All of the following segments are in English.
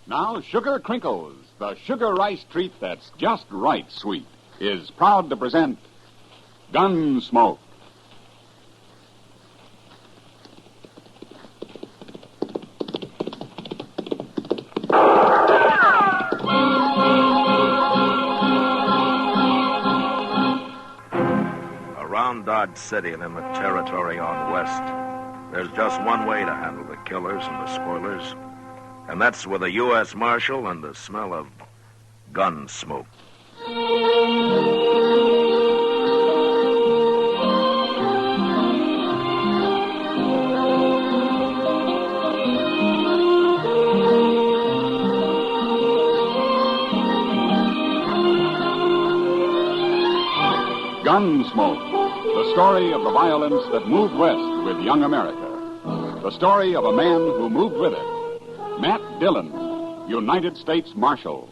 Now, Sugar Crinkles, the sugar rice treat that's just right sweet, is proud to present Gunsmoke. Around Dodge City and in the territory on west, there's just one way to handle the killers and the spoilers, and that's with a U.S. Marshal and the smell of gun smoke. Gunsmoke, the story of the violence that moved west with young America. The story of a man who moved with it. Matt Dillon, United States Marshal.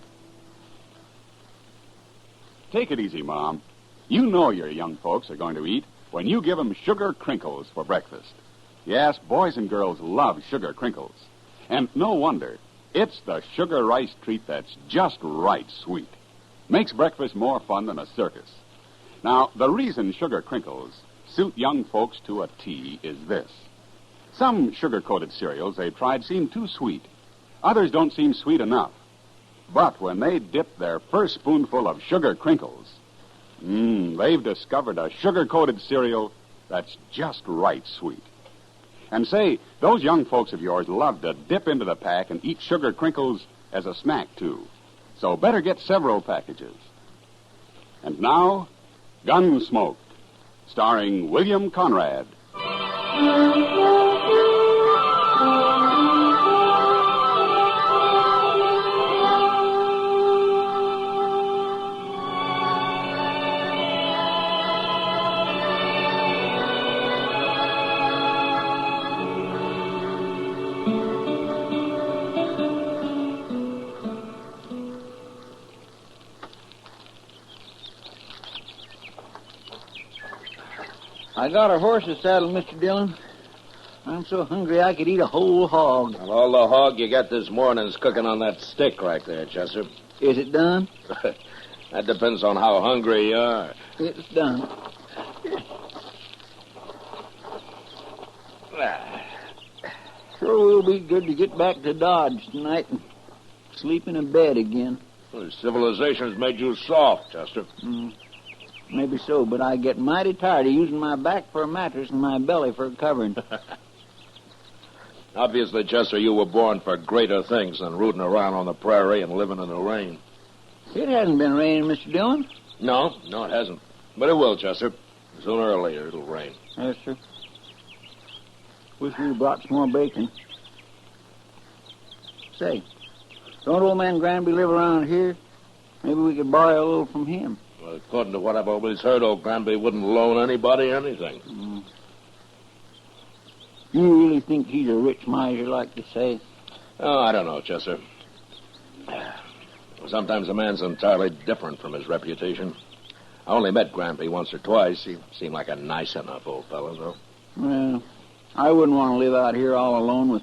Take it easy, Mom. You know your young folks are going to eat when you give them sugar crinkles for breakfast. Yes, boys and girls love sugar crinkles. And no wonder. It's the sugar rice treat that's just right sweet. Makes breakfast more fun than a circus. Now, the reason sugar crinkles suit young folks to a T is this. Some sugar-coated cereals they've tried seem too sweet. Others don't seem sweet enough. But when they dip their first spoonful of sugar crinkles, they've discovered a sugar-coated cereal that's just right sweet. And say, those young folks of yours love to dip into the pack and eat sugar crinkles as a snack, too. So better get several packages. And now, Gunsmoke, starring William Conrad. I got a horse's saddle, Mr. Dillon. I'm so hungry I could eat a whole hog. And all the hog you got this morning's cooking on that stick right there, Chester. Is it done? That depends on how hungry you are. It's done. Sure will be good to get back to Dodge tonight and sleep in a bed again. Well, civilization's made you soft, Chester. Maybe so, but I get mighty tired of using my back for a mattress and my belly for a covering. Obviously, Chester, you were born for greater things than rooting around on the prairie and living in the rain. It hasn't been raining, Mr. Dillon. No, it hasn't. But it will, Chester. Sooner or later, it'll rain. Yes, sir. Wish we'd brought some more bacon. Say, don't old man Granby live around here? Maybe we could borrow a little from him. Well, according to what I've always heard, old Granby wouldn't loan anybody anything. You really think he's a rich miser, like they say? Oh, I don't know, Chester. Sometimes a man's entirely different from his reputation. I only met Granby once or twice. He seemed like a nice enough old fellow, though. Well, I wouldn't want to live out here all alone with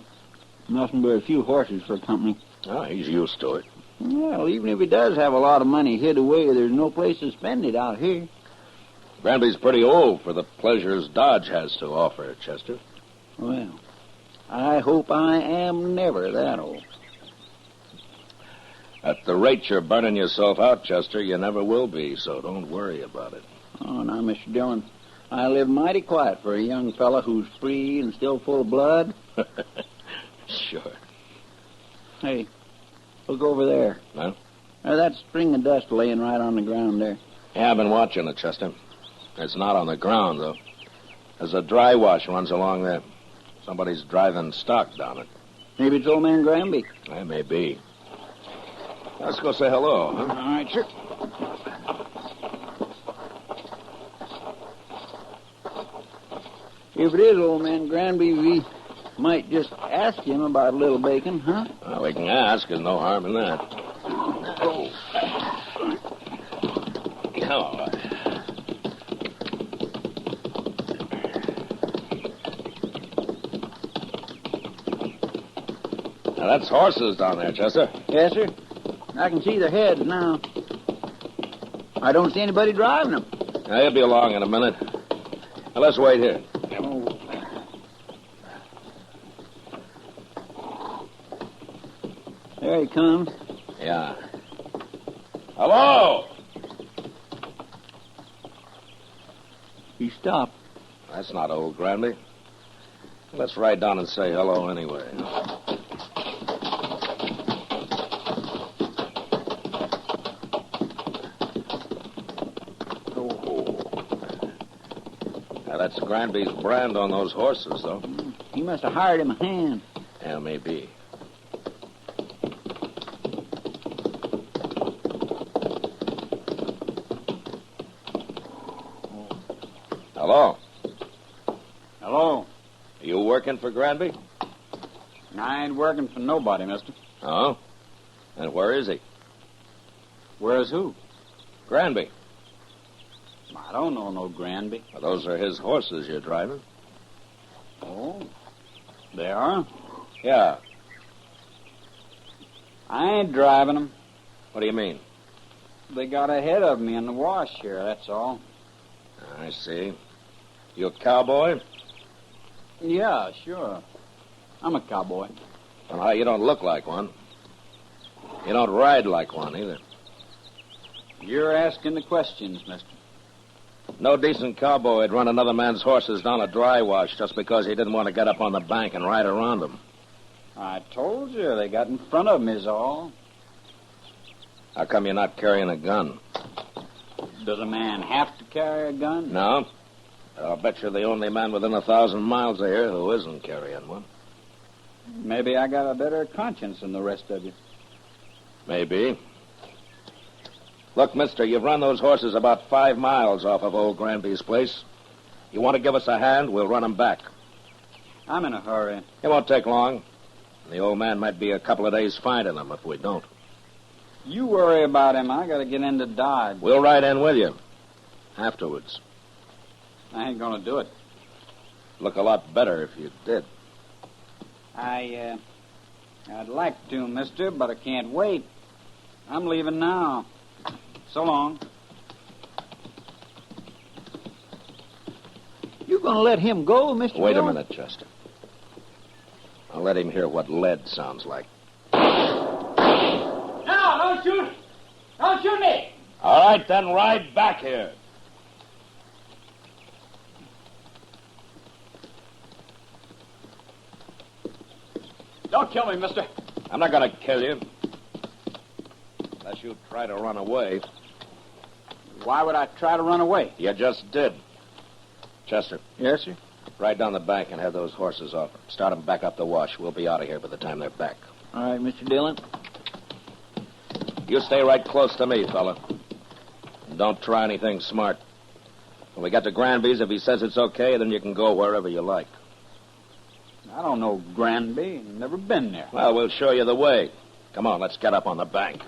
nothing but a few horses for company. Oh, he's used to it. Well, even if he does have a lot of money hid away, there's no place to spend it out here. Granby's pretty old for the pleasures Dodge has to offer, Chester. Well, I hope I am never that old. At the rate you're burning yourself out, Chester, you never will be, so don't worry about it. Oh, now, Mr. Dillon, I live mighty quiet for a young fella who's free and still full of blood. Sure. Hey, look over there. Huh? There's that string of dust laying right on the ground there. Yeah, I've been watching it, Chester. It's not on the ground, though. There's a dry wash runs along there. Somebody's driving stock down it. Maybe it's old man Granby. That may be. Let's go say hello, huh? All right, sure. If it is old man Granby, we might just ask him about a little bacon, huh? Well, we can ask. There's no harm in that. Oh. Oh. Now, that's horses down there, Chester. Yes, sir. I can see their heads now. I don't see anybody driving them. Now, he'll be along in a minute. Now, let's wait here. Oh. There he comes. Yeah. Hello! He stopped. That's not old Granby. Let's ride down and say hello anyway. Now, that's Granby's brand on those horses, though. He must have hired him a hand. Yeah, maybe. Hello. Hello. Are you working for Granby? I ain't working for nobody, mister. Oh? And where is he? Where's who? Granby. I don't know no Granby. Well, those are his horses you're driving. Oh, they are? Yeah. I ain't driving them. What do you mean? They got ahead of me in the wash here, that's all. I see. You a cowboy? Yeah, sure. I'm a cowboy. Well, you don't look like one. You don't ride like one, either. You're asking the questions, mister. No decent cowboy would run another man's horses down a dry wash just because he didn't want to get up on the bank and ride around them. I told you, they got in front of me is all. How come you're not carrying a gun? Does a man have to carry a gun? No. I'll bet you're the only man within 1,000 miles of here who isn't carrying one. Maybe I got a better conscience than the rest of you. Maybe. Look, mister, you've run those horses about 5 miles off of old Granby's place. You want to give us a hand, we'll run them back. I'm in a hurry. It won't take long. The old man might be a couple of days finding them if we don't. You worry about him. I got to get into Dodge. We'll ride in with you. Afterwards. I ain't going to do it. Look a lot better if you did. I'd like to, mister, but I can't wait. I'm leaving now. So long. You going to let him go, Mr. Wait a Dillon? minute, Chester. I'll let him hear what lead sounds like. No, don't shoot. Don't shoot me. All right, then ride back here. Don't kill me, mister. I'm not going to kill you. Unless you try to run away. Why would I try to run away? You just did. Chester, Yes, sir. ride down the bank and have those horses off. Start them back up the wash. We'll be out of here by the time they're back. All right, Mr. Dillon. You stay right close to me, fella. And don't try anything smart. When we get to Granby's, if he says it's okay, then you can go wherever you like. I don't know Granby. Never been there. Well, we'll show you the way. Come on, let's get up on the bank.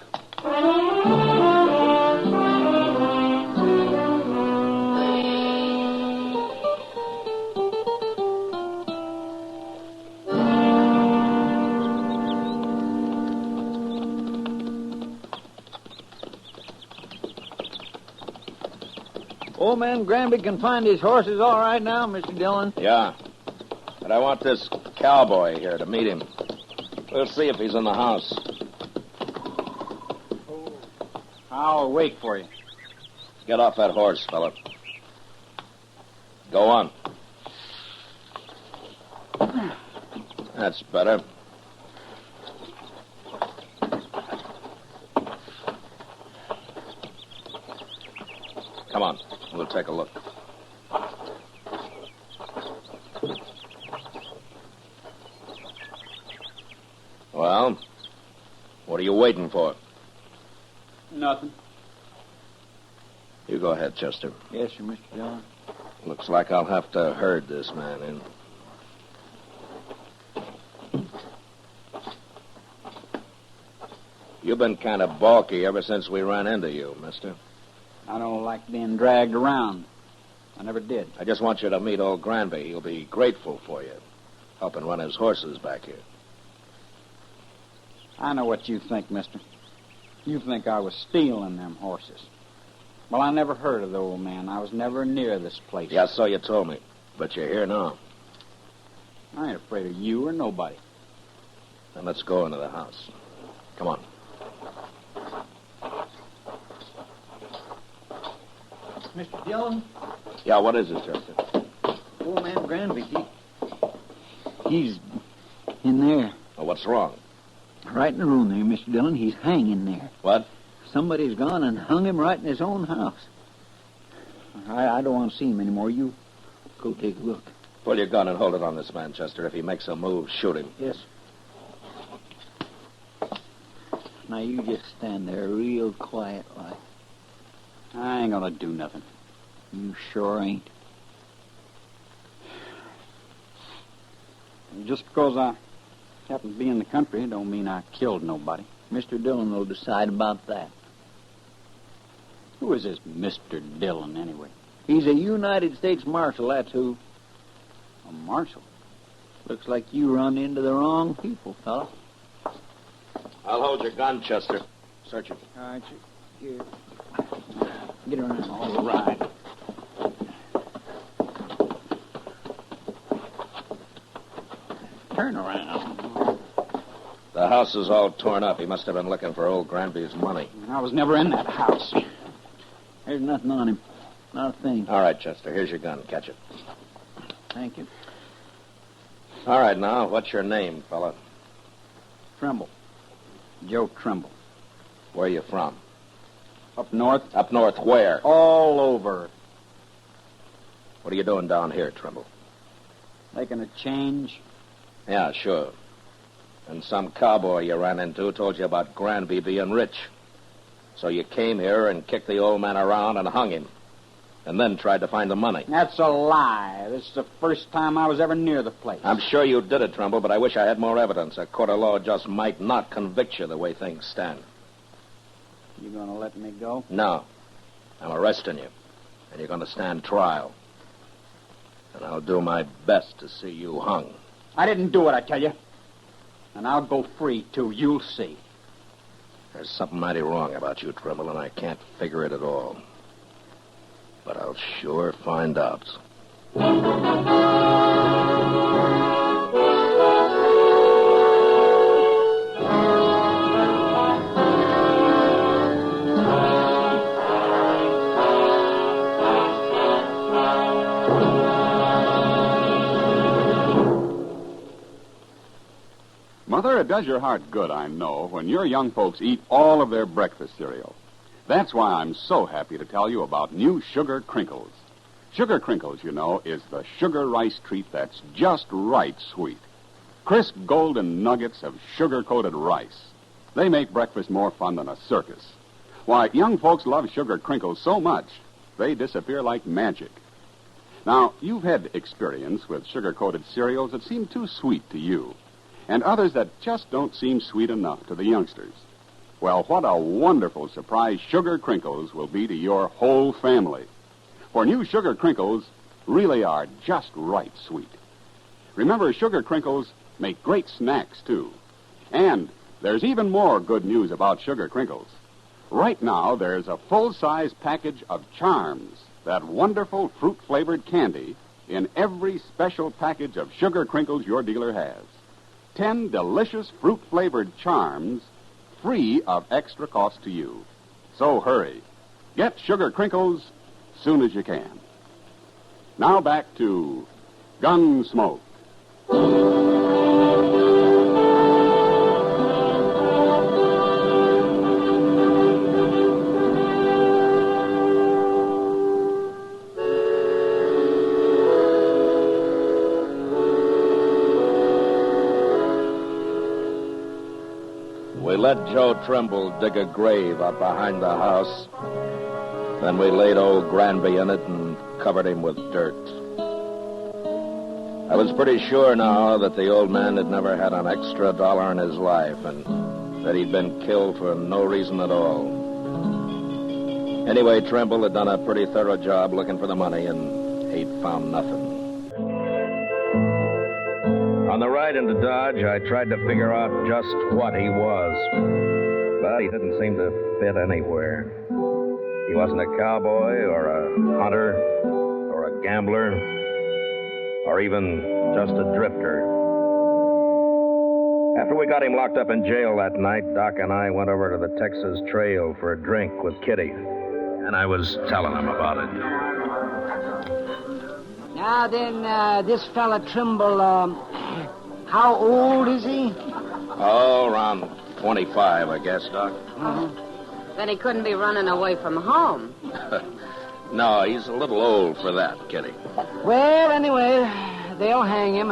Old man Granby can find his horses all right now, Mr. Dillon. Yeah. But I want this cowboy here to meet him. We'll see if he's in the house. I'll wait for you. Get off that horse, fella. Go on. That's better. Come on. We'll take a look. Well, what are you waiting for? Nothing. You go ahead, Chester. Yes, sir, Mr. Dillon. Looks like I'll have to herd this man in. You've been kind of balky ever since we ran into you, mister. I don't like being dragged around. I never did. I just want you to meet old Granby. He'll be grateful for you, helping run his horses back here. I know what you think, mister. You think I was stealing them horses. Well, I never heard of the old man. I was never near this place. Yeah, so you told me. But you're here now. I ain't afraid of you or nobody. Then let's go into the house. Come on. Mr. Dillon, Yeah, what is it, Chester? old man Granby, he's in there. Oh, what's wrong? Right in the room there, Mr. Dillon. He's hanging there. What? Somebody's gone and hung him right in his own house. I don't want to see him anymore. You go take a look. Pull your gun and hold it on this man, Chester. If he makes a move, shoot him. Yes. Now, you just stand there real quiet like. I ain't gonna do nothing. You sure ain't. Just because I happen to be in the country don't mean I killed nobody. Mr. Dillon will decide about that. Who is this Mr. Dillon, anyway? He's a United States Marshal, that's who. A marshal? Looks like you run into the wrong people, fella. I'll hold your gun, Chester. Search it. All right, here. Get around. All right. Turn around. The house is all torn up. He must have been looking for old Granby's money. I was never in that house. There's nothing on him. Not a thing. All right, Chester. Here's your gun. Catch it. Thank you. All right, now, what's your name, fella? Trimble. Joe Trimble. Where you from? Up north? Up north where? All over. What are you doing down here, Trimble? Making a change? Yeah, sure. And some cowboy you ran into told you about Granby being rich. So you came here and kicked the old man around and hung him. And then tried to find the money. That's a lie. This is the first time I was ever near the place. I'm sure you did it, Trimble, but I wish I had more evidence. A court of law just might not convict you the way things stand. You gonna let me go? No. I'm arresting you. And you're going to stand trial. And I'll do my best to see you hung. I didn't do it, I tell you. And I'll go free, too. You'll see. There's something mighty wrong about you, Trimble, and I can't figure it at all. But I'll sure find out. Mother, it does your heart good, I know, when your young folks eat all of their breakfast cereal. That's why I'm so happy to tell you about new Sugar Crinkles. Sugar Crinkles, you know, is the sugar rice treat that's just right sweet. Crisp golden nuggets of sugar-coated rice. They make breakfast more fun than a circus. Why, young folks love Sugar Crinkles so much, they disappear like magic. Now, you've had experience with sugar-coated cereals that seem too sweet to you, and others that just don't seem sweet enough to the youngsters. Well, what a wonderful surprise Sugar Crinkles will be to your whole family. For new Sugar Crinkles really are just right sweet. Remember, Sugar Crinkles make great snacks, too. And there's even more good news about Sugar Crinkles. Right now, there's a full-size package of Charms, that wonderful fruit-flavored candy, in every special package of Sugar Crinkles your dealer has. 10 delicious fruit-flavored Charms, free of extra cost to you. So hurry. Get Sugar Crinkles soon as you can. Now back to Gunsmoke. We let Joe Trimble dig a grave up behind the house. Then we laid old Granby in it and covered him with dirt. I was pretty sure now that the old man had never had an extra dollar in his life and that he'd been killed for no reason at all. Anyway, Trimble had done a pretty thorough job looking for the money, and he'd found nothing. On the ride into Dodge, I tried to figure out just what he was. But he didn't seem to fit anywhere. He wasn't a cowboy or a hunter or a gambler or even just a drifter. After we got him locked up in jail that night, Doc and I went over to the Texas Trail for a drink with Kitty. And I was telling him about it. Now then, this fella Trimble, how old is he? Oh, around 25, I guess, Doc. Then he couldn't be running away from home. No, he's a little old for that, Kitty. Well, anyway, they'll hang him.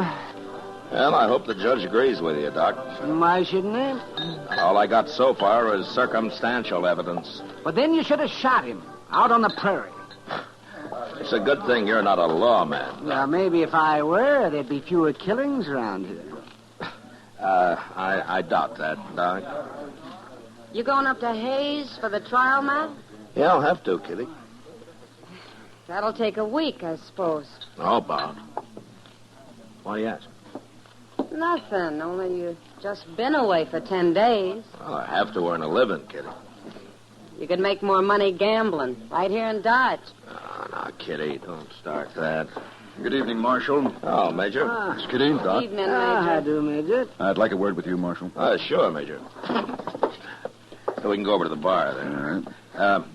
Well, I hope the judge agrees with you, Doc. Why shouldn't they? All I got so far is circumstantial evidence. But then you should have shot him out on the prairie. It's a good thing you're not a lawman. Well, maybe if I were, there'd be fewer killings around here. I doubt that, Doc. You going up to Hayes for the trial, Matt? Yeah, I'll have to, Kitty. That'll take a week, I suppose. Oh, Bob. Why do you ask? Nothing, only you've just been away for 10 days. Well, I have to earn a living, Kitty. You could make more money gambling right here in Dodge. Oh, now, Kitty, don't start that. Good evening, Marshal. Oh, Major. It's Kitty, Doc. Evening, How Major. do, Major? I'd like a word with you, Marshal. Sure, Major. So we can go over to the bar then. All right.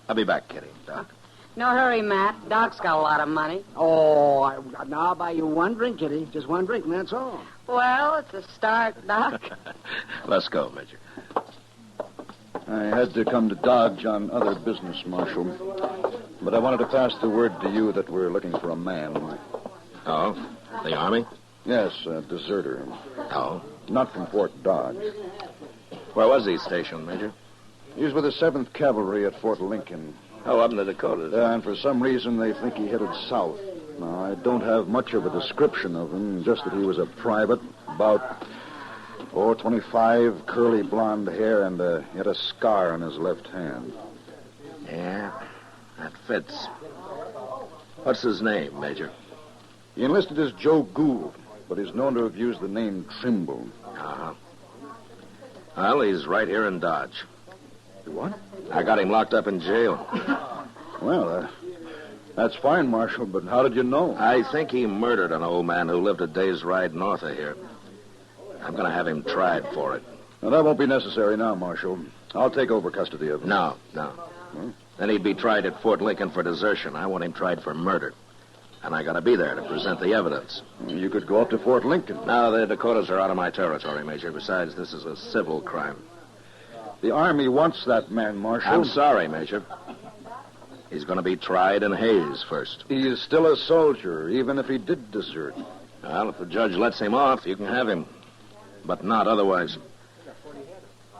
I'll be back, Kitty. Doc. No hurry, Matt. Doc's got a lot of money. Oh, now I'll buy you one drink, Kitty. Just one drink, and that's all. Well, it's a start, Doc. Let's go, Major. I had to come to Dodge on other business, Marshal. But I wanted to pass the word to you that we're looking for a man. Oh, the Army? Yes, a deserter. Oh. Not from Fort Dodge. Where was he stationed, Major? He was with the 7th Cavalry at Fort Lincoln. Oh, up in the Dakotas. And for some reason, they think he headed south. Now, I don't have much of a description of him, just that he was a private, about 25, curly blonde hair, and he had a scar on his left hand. Yeah, that fits. What's his name, Major? He enlisted as Joe Gould, but he's known to have used the name Trimble. Uh-huh. Well, he's right here in Dodge. What? I got him locked up in jail. Well, that's fine, Marshal, but how did you know? I think he murdered an old man who lived a day's ride north of here. I'm going to have him tried for it. Now, that won't be necessary now, Marshal. I'll take over custody of him. No. Then he'd be tried at Fort Lincoln for desertion. I want him tried for murder. And I got to be there to present the evidence. You could go up to Fort Lincoln. No, the Dakotas are out of my territory, Major. Besides, this is a civil crime. The Army wants that man, Marshal. I'm sorry, Major. He's going to be tried in Hayes first. He is still a soldier, even if he did desert. Well, if the judge lets him off, you can have him. But not otherwise.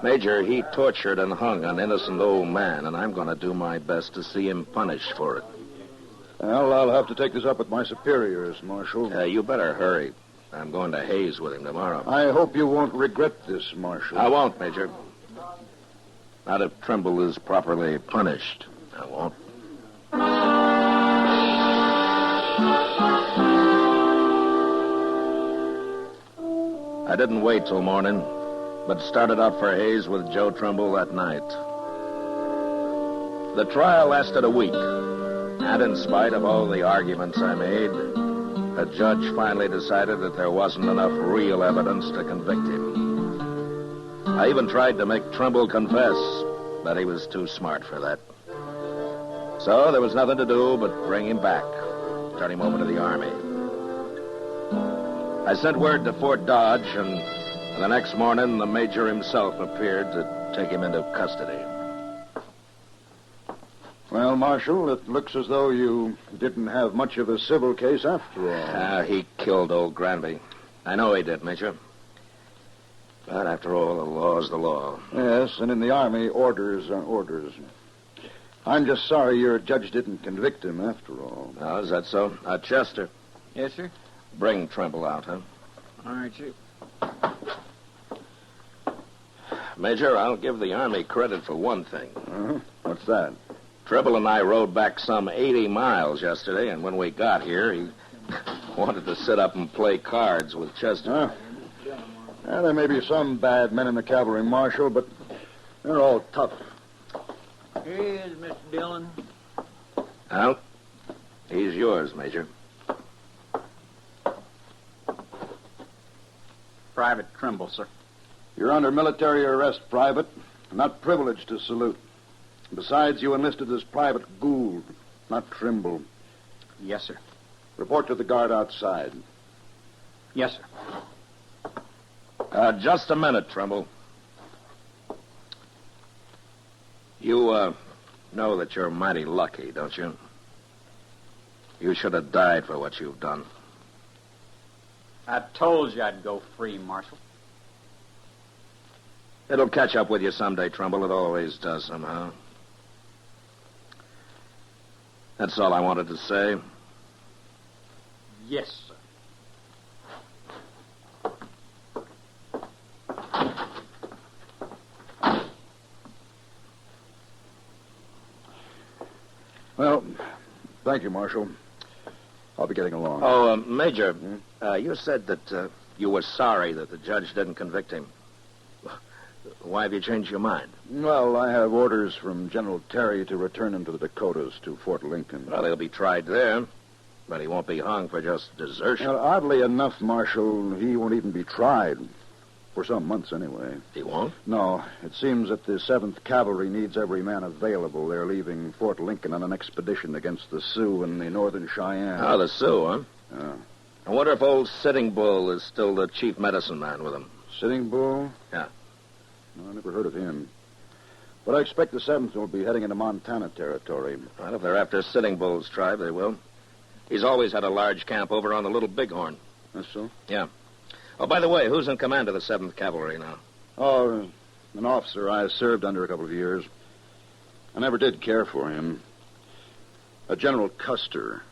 Major, he tortured and hung an innocent old man, and I'm going to do my best to see him punished for it. Well, I'll have to take this up with my superiors, Marshal. You better hurry. I'm going to Hayes with him tomorrow. I hope you won't regret this, Marshal. I won't, Major. Not if Trimble is properly punished. I won't. I didn't wait till morning, but started out for Hayes with Joe Trimble that night. The trial lasted a week, and in spite of all the arguments I made, a judge finally decided that there wasn't enough real evidence to convict him. I even tried to make Trimble confess, but he was too smart for that. So there was nothing to do but bring him back, turn him over to the Army. I sent word to Fort Dodge, and the next morning the Major himself appeared to take him into custody. Well, Marshal, it looks as though you didn't have much of a civil case after all. He killed old Granby. I know he did, Major. But after all, the law's the law. Yes, and in the Army, orders are orders. I'm just sorry your judge didn't convict him after all. Oh, is that so? Chester, Yes, sir? bring Trimble out, huh? All right, sir. Major, I'll give the Army credit for one thing. Uh-huh. What's that? Trimble and I rode back some 80 miles yesterday, and when we got here, Wanted to sit up and play cards with Chester. There may be some bad men in the cavalry, Marshal, but they're all tough. Here he is, Mr. Dillon. Al, he's yours, Major. Private Trimble, sir. You're under military arrest, Private. Not privileged to salute. Besides, you enlisted as Private Gould, not Trimble. Yes, sir. Report to the guard outside. Yes, sir. Just a minute, Trimble. You, know that you're mighty lucky, don't you? You should have died for what you've done. I told you I'd go free, Marshal. It'll catch up with you someday, Trimble. It always does somehow. That's all I wanted to say. Yes, sir. Well, thank you, Marshal. I'll be getting along. Oh, Major, you said that you were sorry that the judge didn't convict him. Why have you changed your mind? Well, I have orders from General Terry to return him to the Dakotas, to Fort Lincoln. Well, he'll be tried there, but he won't be hung for just desertion. Well, oddly enough, Marshal, he won't even be tried. For some months, anyway. He won't? No. It seems that the 7th Cavalry needs every man available. They're leaving Fort Lincoln on an expedition against the Sioux and the Northern Cheyenne. Oh, the Sioux, huh? Yeah. I wonder if old Sitting Bull is still the chief medicine man with him. Sitting Bull? Yeah. No, I never heard of him. But I expect the 7th will be heading into Montana territory. Well, if they're after Sitting Bull's tribe, they will. He's always had a large camp over on the Little Bighorn. That's so? Yeah. Oh, by the way, who's in command of the 7th Cavalry now? Oh, an officer I served under a couple of years. I never did care for him. A General Custer.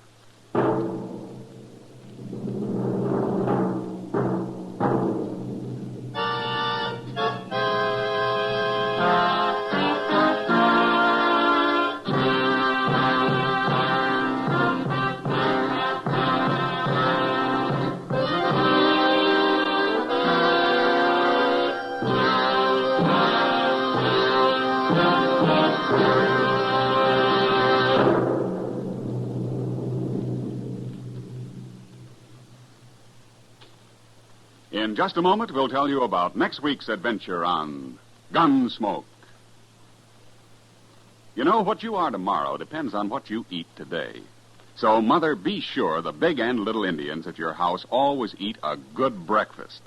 In just a moment, we'll tell you about next week's adventure on Gunsmoke. You know, what you are tomorrow depends on what you eat today. So, Mother, be sure the big and little Indians at your house always eat a good breakfast.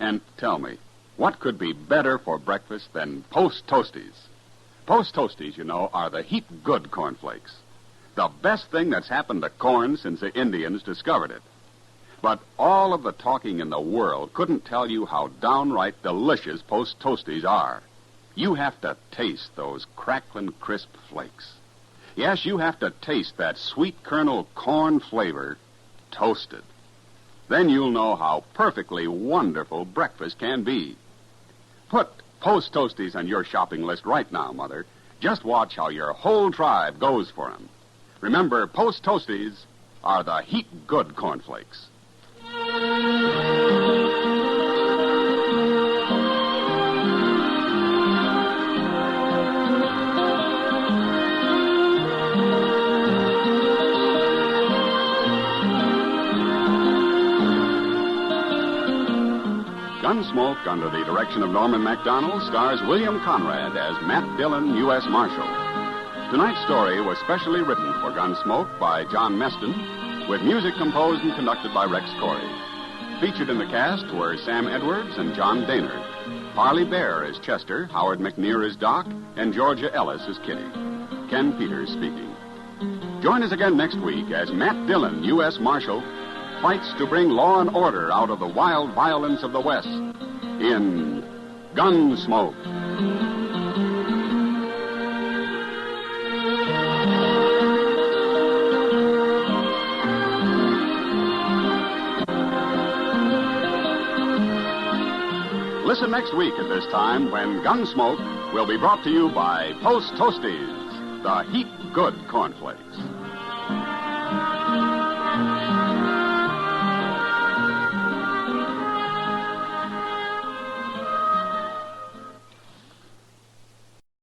And tell me, what could be better for breakfast than Post Toasties? Post Toasties, you know, are the heap good cornflakes. The best thing that's happened to corn since the Indians discovered it. But all of the talking in the world couldn't tell you how downright delicious Post Toasties are. You have to taste those crackling, crisp flakes. Yes, you have to taste that sweet kernel corn flavor toasted. Then you'll know how perfectly wonderful breakfast can be. Put Post Toasties on your shopping list right now, Mother. Just watch how your whole tribe goes for them. Remember, Post Toasties are the heap good cornflakes. Gunsmoke, under the direction of Norman MacDonald, stars William Conrad as Matt Dillon, U.S. Marshal. Tonight's story was specially written for Gunsmoke by John Meston, with music composed and conducted by Rex Corey. Featured in the cast were Sam Edwards and John Daynard. Parley Bear as Chester, Howard McNear as Doc, and Georgia Ellis as Kitty. Ken Peters speaking. Join us again next week as Matt Dillon, U.S. Marshal, fights to bring law and order out of the wild violence of the West in Gunsmoke. Listen next week at this time when Gunsmoke will be brought to you by Post Toasties, the heap good cornflakes.